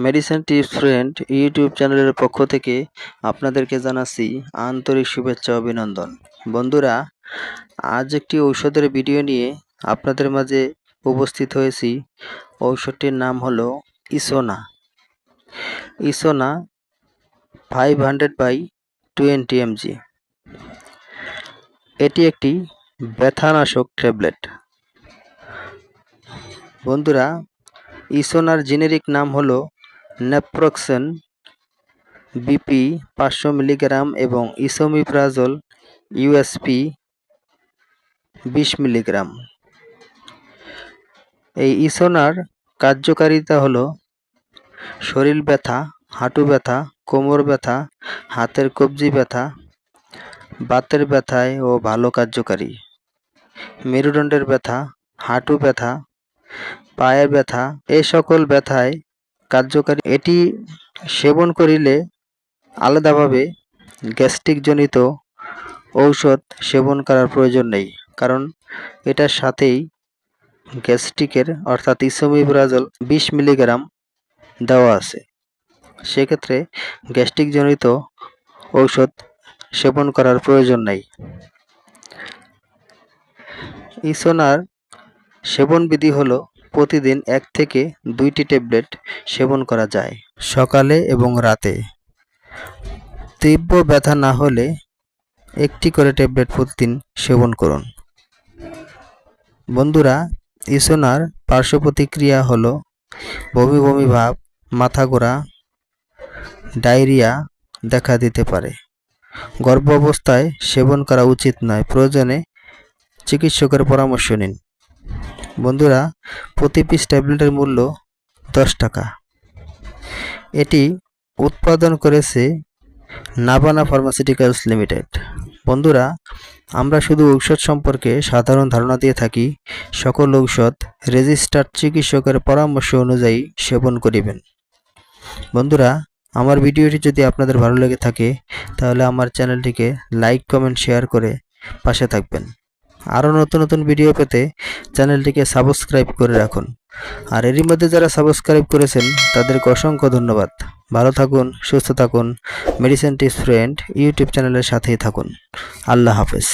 Medicine tips friend YouTube চ্যানেলের পক্ষ থেকে আপনাদেরকে জানাচ্ছি আন্তরিক শুভেচ্ছা অভিনন্দন। বন্ধুরা, আজ একটি ঔষধের ভিডিও নিয়ে আপনাদের মাঝে উপস্থিত হয়েছি। ঔষধটির নাম হলো ইসোনা। ইসোনা 500/20 mg। এটি একটি ব্যথানাশক ট্যাবলেট। বন্ধুরা, ইসোনার জেনেরিক নাম হলো নেপ্রোক্সেন বিপি 500 মিলিগ্রাম এবং ইসোমিপ্রাজোল ইউএসপি 20 মিলিগ্রাম। এই ইসোনার কার্যকারিতা হলো শরীর ব্যথা, হাঁটু ব্যথা, কোমর ব্যথা, হাতের কবজি ব্যথা, বাতের ব্যথায় ও ভালো কার্যকারী। মেরুদণ্ডের ব্যথা, হাঁটু ব্যথা, পায়ের ব্যথা, এই সকল ব্যথায় কার্যকারী। এটি সেবন করিলে আলাদাভাবে গ্যাস্ট্রিক জনিত ঔষধ সেবন করার প্রয়োজন নেই, কারণ এটার সাথেই গ্যাস্ট্রিকের অর্থাৎ ইসোমিপ্রাজোল 20 মিলিগ্রাম দেওয়া আছে। সেক্ষেত্রে গ্যাস্ট্রিক জনিত ঔষধ সেবন করার প্রয়োজন নেই। ইসোনার সেবন বিধি হলো প্রতিদিন 1 থেকে 2টি ট্যাবলেট সেবন করা যায়, সকালে এবং রাতে। তীব্র ব্যথা না হলে একটি করে ট্যাবলেট প্রতিদিন সেবন করুন। বন্ধুরা, ইসোনার পার্শ্ব প্রতিক্রিয়া হলো বমি বমি ভাব, মাথা ঘোরা, ডায়রিয়া দেখা দিতে পারে। গর্ভ অবস্থায় সেবন করা উচিত নয়, প্রয়োজনে চিকিৎসকের পরামর্শ নিন। বন্ধুরা, প্রতি পিস ট্যাবলেটের মূল্য 10 টাকা। এটি উৎপাদন করেছে নাভানা ফার্মাসিউটিক্যালস লিমিটেড। বন্ধুরা, আমরা শুধু ঔষধ সম্পর্কে সাধারণ ধারণা দিয়ে থাকি। সকল ঔষধ রেজিস্টার্ড চিকিৎসকের পরামর্শ অনুযায়ী সেবন করিবেন। বন্ধুরা, আমার ভিডিওটি যদি আপনাদের ভালো লেগে থাকে তাহলে আমার চ্যানেলটিকে লাইক, কমেন্ট, শেয়ার করে পাশে থাকবেন। আরও নতুন নতুন ভিডিও পেতে চ্যানেলটিকে সাবস্ক্রাইব করে রাখুন। আর এরই মধ্যে যারা সাবস্ক্রাইব করেছেন তাদেরকে অসংখ্য ধন্যবাদ। ভালো থাকুন, সুস্থ থাকুন। মেডিসিন টিপস ফ্রেন্ড ইউটিউব চ্যানেলের সাথেই থাকুন। আল্লাহ হাফেজ।